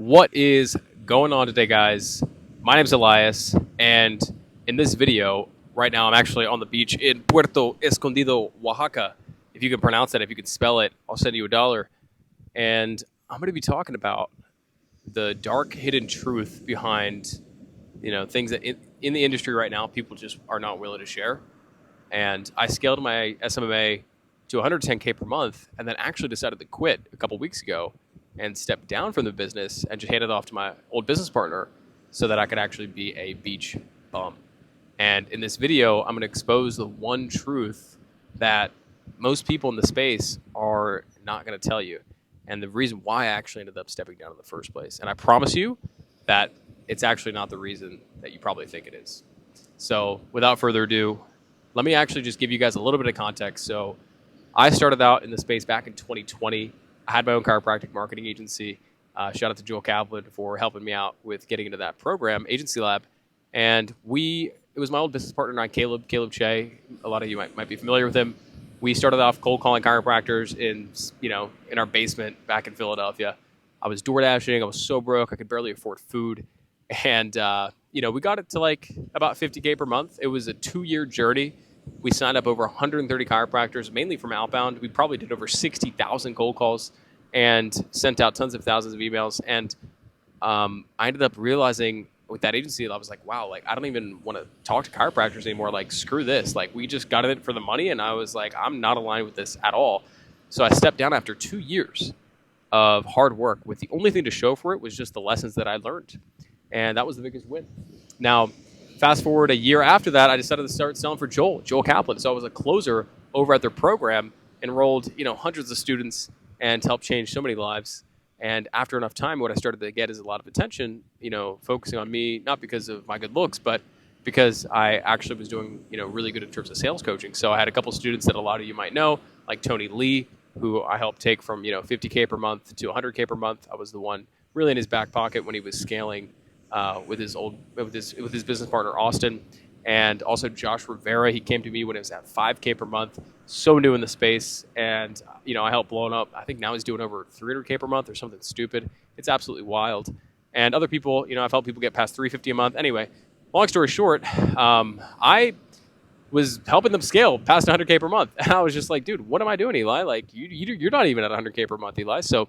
What is going on today, guys? My name is Elias, and in this video, right now, I'm actually on the beach in Puerto Escondido, Oaxaca. If you can pronounce that, if you can spell it, I'll send you $1. And I'm going to be talking about the dark hidden truth behind, things that in the industry right now, people just are not willing to share. And I scaled my SMMA to 110K per month, and then actually decided to quit a couple weeks ago and step down from the business and just hand it off to my old business partner so that I could actually be a beach bum. And in this video, I'm going to expose the one truth that most people in the space are not going to tell you, and the reason why I actually ended up stepping down in the first place. And I promise you that it's actually not the reason that you probably think it is. So without further ado, let me actually just give you guys a little bit of context. So I started out in the space back in 2020. I had my own chiropractic marketing agency. Shout out to Joel Kaplan for helping me out with getting into that program, Agency Lab. And it was my old business partner and I, Caleb Che. A lot of you might be familiar with him. We started off cold calling chiropractors in our basement back in Philadelphia. I was door dashing. I was so broke. I could barely afford food. And, we got it to like about 50K per month. It was a 2-year journey. We signed up over 130 chiropractors, mainly from outbound. We probably did over 60,000 cold calls and sent out tons of thousands of emails. And I ended up realizing with that agency, I was like, wow, like I don't even want to talk to chiropractors anymore. Like, screw this. Like, we just got in it for the money. And I was like, I'm not aligned with this at all. So I stepped down after 2 years of hard work with the only thing to show for it was just the lessons that I learned. And that was the biggest win. Now, fast forward a year after that, I decided to start selling for Joel Kaplan. So I was a closer over at their program, enrolled, hundreds of students and helped change so many lives. And after enough time, what I started to get is a lot of attention, focusing on me, not because of my good looks, but because I actually was doing, really good in terms of sales coaching. So I had a couple students that a lot of you might know, like Tony Lee, who I helped take from, 50K per month to 100K per month. I was the one really in his back pocket when he was scaling with his business partner Austin, and also Josh Rivera. He came to me when it was at 5K per month, so new in the space, and I helped blow him up. I think now he's doing over 300K per month or something stupid. It's absolutely wild. And other people, I've helped people get past 350 a month. Anyway, long story short, I was helping them scale past 100K per month, and I was just like, dude, what am I doing, Eli? Like, you're not even at 100K per month, Eli. So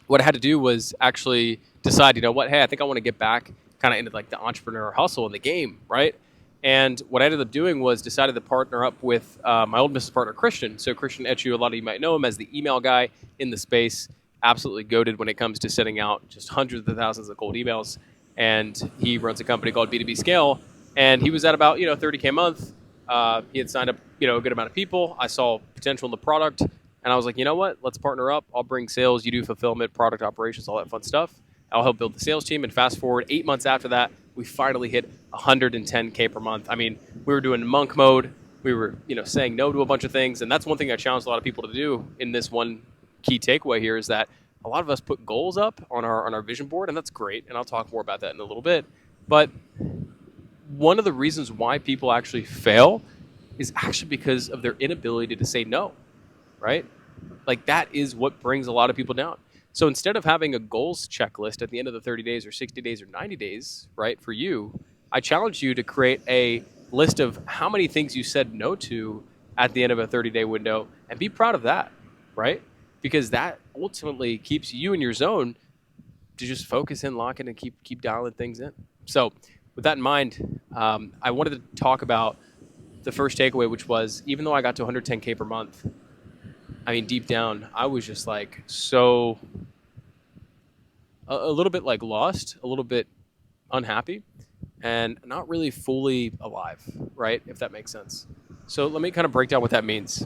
what I had to do was actually decide, hey, I think I want to get back kind of into like the entrepreneur hustle in the game, right? And what I ended up doing was decided to partner up with my old business partner, Christian. So Christian Etchu, a lot of you might know him as the email guy in the space, absolutely goated when it comes to sending out just hundreds of thousands of cold emails. And he runs a company called B2B Scale. And he was at about, 30K a month. He had signed up, a good amount of people. I saw potential in the product. And I was like, you know what? Let's partner up. I'll bring sales. You do fulfillment, product operations, all that fun stuff. I'll help build the sales team. And fast forward 8 months after that, we finally hit 110K per month. I mean, we were doing monk mode. We were, saying no to a bunch of things. And that's one thing I challenge a lot of people to do in this one key takeaway here is that a lot of us put goals up on our vision board, and that's great. And I'll talk more about that in a little bit. But one of the reasons why people actually fail is actually because of their inability to say no, right? Like that is what brings a lot of people down. So instead of having a goals checklist at the end of the 30 days or 60 days or 90 days, right, for you, I challenge you to create a list of how many things you said no to at the end of a 30-day window and be proud of that, right? Because that ultimately keeps you in your zone to just focus in, lock in, and keep dialing things in. So with that in mind, I wanted to talk about the first takeaway, which was even though I got to 110K per month, I mean, deep down, I was just like a little bit like lost, a little bit unhappy, and not really fully alive, right? If that makes sense. So let me kind of break down what that means.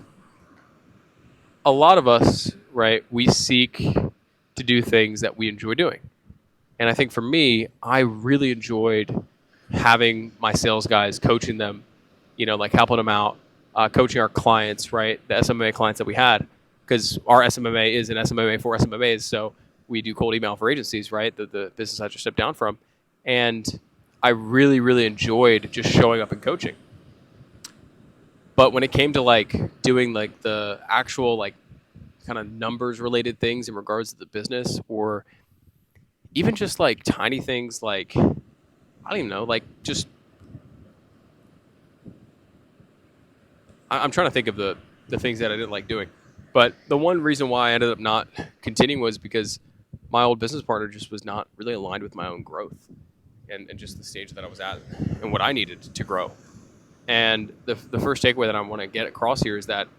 A lot of us, right, we seek to do things that we enjoy doing. And I think for me, I really enjoyed having my sales guys, coaching them, like helping them out, coaching our clients, right? The SMMA clients that we had, because our SMMA is an SMMA for SMMAs. So we do cold email for agencies, right? The business I just stepped down from. And I really, really enjoyed just showing up and coaching. But when it came to like doing like the actual like kind of numbers related things in regards to the business or even just like tiny things, like I don't even know, like just I'm trying to think of the things that I didn't like doing. But the one reason why I ended up not continuing was because my old business partner just was not really aligned with my own growth and just the stage that I was at and what I needed to grow. And the first takeaway that I want to get across here is that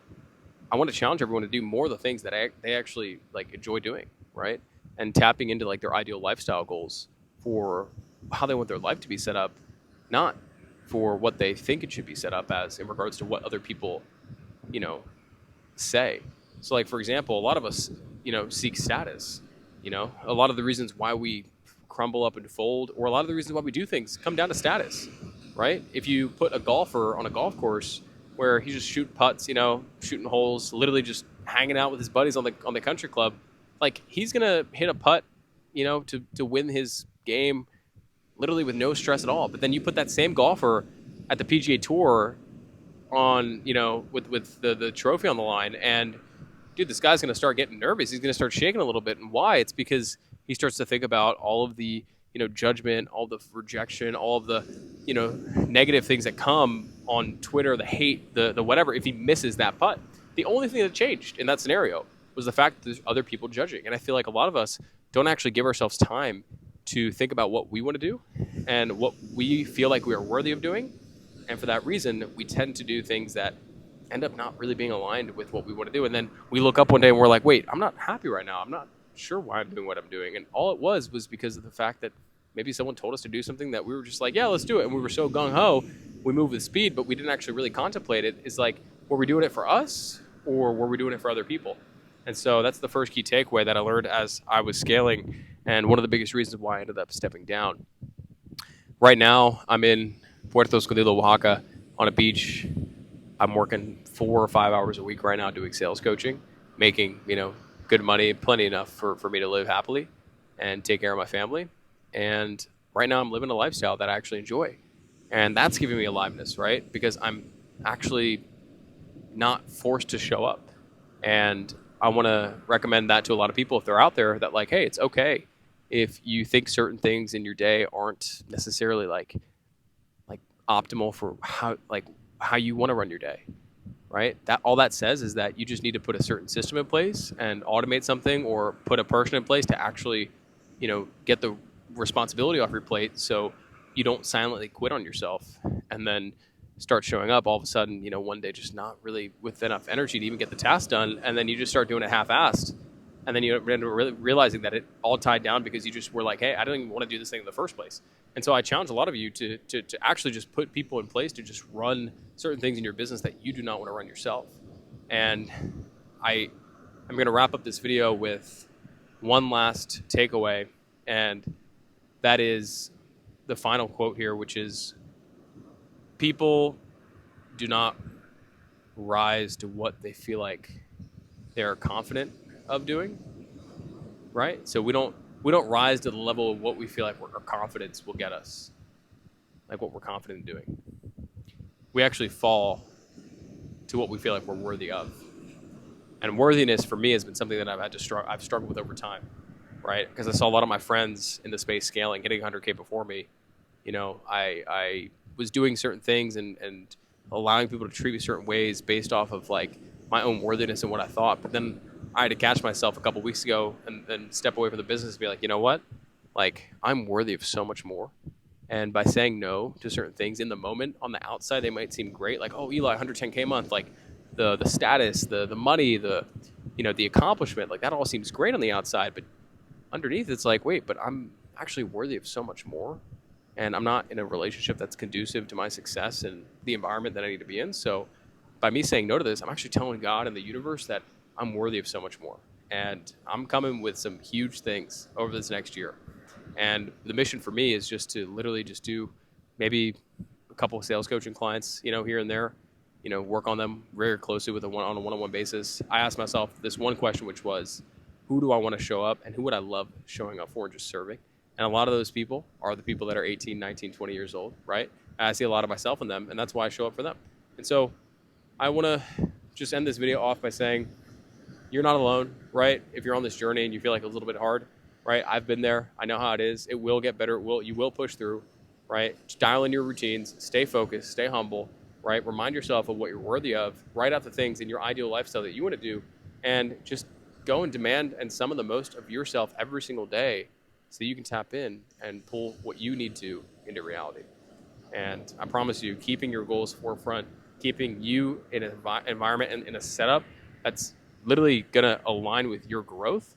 I want to challenge everyone to do more of the things that they actually like enjoy doing, right? And tapping into like their ideal lifestyle goals for how they want their life to be set up, not for what they think it should be set up as in regards to what other people, you know, say. So like for example, a lot of us, seek status. A lot of the reasons why we crumble up and fold, or a lot of the reasons why we do things come down to status, right? If you put a golfer on a golf course where he's just shooting putts, shooting holes, literally just hanging out with his buddies on the country club, like he's gonna hit a putt, to win his game, literally with no stress at all. But then you put that same golfer at the PGA Tour on, with the trophy on the line, and dude, this guy's gonna start getting nervous. He's gonna start shaking a little bit, and why? It's because he starts to think about all of the judgment, all the rejection, all of the negative things that come on Twitter, the hate, the whatever. If he misses that putt, the only thing that changed in that scenario was the fact that there's other people judging. And I feel like a lot of us don't actually give ourselves time to think about what we want to do and what we feel like we are worthy of doing. And for that reason, we tend to do things that end up not really being aligned with what we want to do. And then we look up one day and we're like, wait, I'm not happy right now. I'm not sure why I'm doing what I'm doing. And all it was because of the fact that maybe someone told us to do something that we were just like, yeah, let's do it. And we were so gung-ho, we moved with speed, but we didn't actually really contemplate it. Is like, were we doing it for us or were we doing it for other people? And so that's the first key takeaway that I learned as I was scaling, and one of the biggest reasons why I ended up stepping down. Right now, I'm in Puerto Escondido, Oaxaca, on a beach. I'm working 4 or 5 hours a week right now doing sales coaching, making, good money, plenty enough for me to live happily and take care of my family. And right now I'm living a lifestyle that I actually enjoy. And that's giving me aliveness, right? Because I'm actually not forced to show up. And I want to recommend that to a lot of people if they're out there, that like, hey, it's okay if you think certain things in your day aren't necessarily like optimal for how you want to run your day, right? That all that says is that you just need to put a certain system in place and automate something, or put a person in place to actually, get the responsibility off your plate, so you don't silently quit on yourself and then start showing up all of a sudden, one day just not really with enough energy to even get the task done, and then you just start doing it half-assed, and then you end up really realizing that it all tied down because you just were like, hey, I don't even want to do this thing in the first place. And so I challenge a lot of you to actually just put people in place to just run certain things in your business that you do not want to run yourself. And I'm going to wrap up this video with one last takeaway, and that is the final quote here, which is, people do not rise to what they feel like they're confident of doing, right? So we don't rise to the level of what we feel like our confidence will get us, like what we're confident in doing. We actually fall to what we feel like we're worthy of. And worthiness for me has been something that I've struggled with over time, right? Because I saw a lot of my friends in the space scaling, getting 100K before me. I was doing certain things and allowing people to treat me certain ways based off of like my own worthiness and what I thought. But then I had to catch myself a couple weeks ago and then step away from the business and be like, you know what? Like, I'm worthy of so much more. And by saying no to certain things in the moment, on the outside, they might seem great. Like, oh, Eli, 110K a month, like the status, the money, the accomplishment, like that all seems great on the outside. But underneath, it's like, wait, but I'm actually worthy of so much more. And I'm not in a relationship that's conducive to my success and the environment that I need to be in. So by me saying no to this, I'm actually telling God and the universe that I'm worthy of so much more. And I'm coming with some huge things over this next year. And the mission for me is just to literally just do maybe a couple of sales coaching clients, here and there, work on them very closely on a one-on-one basis. I asked myself this one question, which was, who do I want to show up and who would I love showing up for and just serving? And a lot of those people are the people that are 18, 19, 20 years old, right? And I see a lot of myself in them, and that's why I show up for them. And so I want to just end this video off by saying, you're not alone, right? If you're on this journey and you feel like it's a little bit hard, right? I've been there. I know how it is. It will get better. You will push through, right? Just dial in your routines, stay focused, stay humble, right? Remind yourself of what you're worthy of. Write out the things in your ideal lifestyle that you want to do, and just go and demand and summon the most of yourself every single day so that you can tap in and pull what you need to into reality. And I promise you, keeping your goals forefront, keeping you in an environment and in a setup that's literally going to align with your growth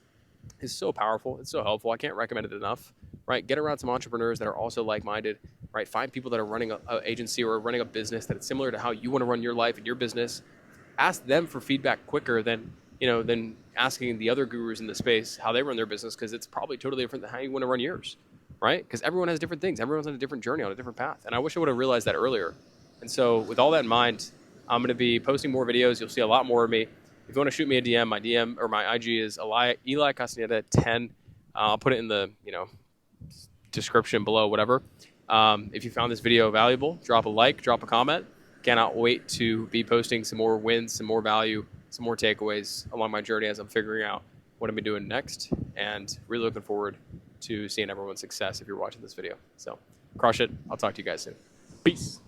is so powerful. It's so helpful. I can't recommend it enough, right? Get around some entrepreneurs that are also like-minded, right? Find people that are running an agency or running a business that's similar to how you want to run your life and your business. Ask them for feedback quicker than asking the other gurus in the space how they run their business, because it's probably totally different than how you want to run yours, right? Because everyone has different things. Everyone's on a different journey, on a different path. And I wish I would have realized that earlier. And so with all that in mind, I'm going to be posting more videos. You'll see a lot more of me. If you want to shoot me a DM, my DM or my IG is Eli Castaneda 10. I'll put it in the description below, whatever. If you found this video valuable, drop a like, drop a comment. Cannot wait to be posting some more wins, some more value, some more takeaways along my journey as I'm figuring out what I'm doing next, and really looking forward to seeing everyone's success if you're watching this video. So crush it. I'll talk to you guys soon. Peace.